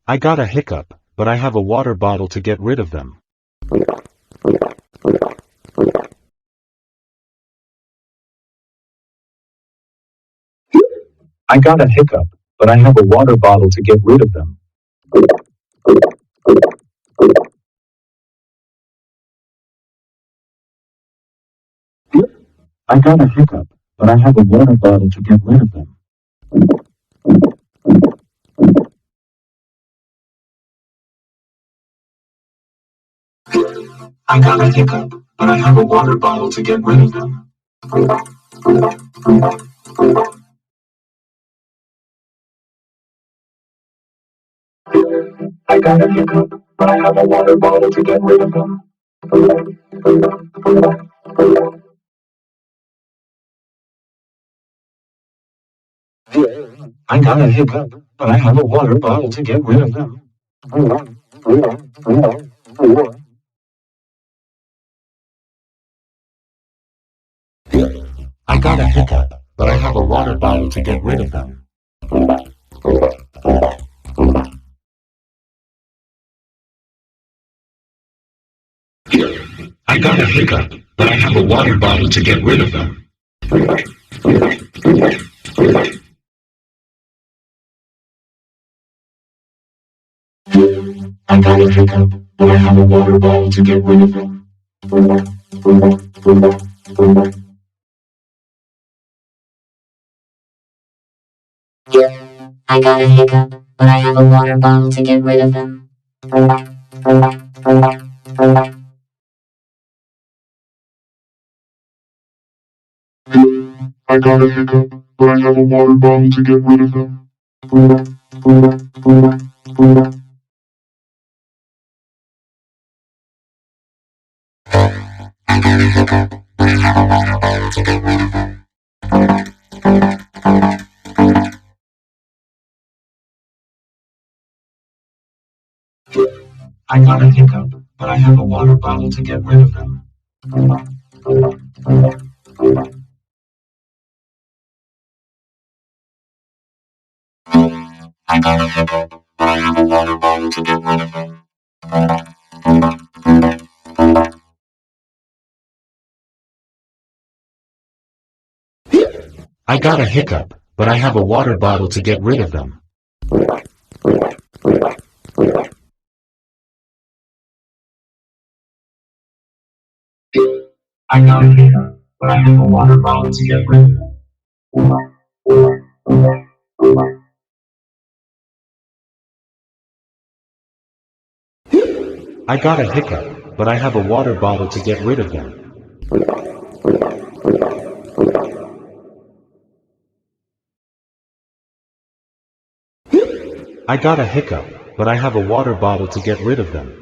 I got a hiccup, but I have a water bottle to get rid of them. I got a hiccup, but I have a water bottle to get rid of them. I got a hiccup, but I have a water bottle to get rid of them. I got a hiccup, but I have a water bottle to get rid of them. I got a hiccup, but I have a water bottle to get rid of them. I got a hiccup, but I have a water bottle to get rid of them. I got a hiccup, but I have a water bottle to get rid of them. I got a hiccup, but I have a water bottle to get rid of them. I got a hiccup, but I have a water bottle to get rid of them. I got a hiccup, but I have a water bottle to get rid of them. I got a hiccup, but I have a water bottle to get rid of them. I got a hiccup, but I have a water bottle to get rid of them. I got a hiccup, but I have a water bottle to get rid of them. I got a hiccup, but I have a water bottle to get rid of them. I got a hiccup, but I have a water bottle to get rid of them. I got a hiccup, but I have a water bottle to get rid of them. I got a hiccup, but I have a water bottle to get rid of them. I got a hiccup, but I have a water bottle to get rid of them.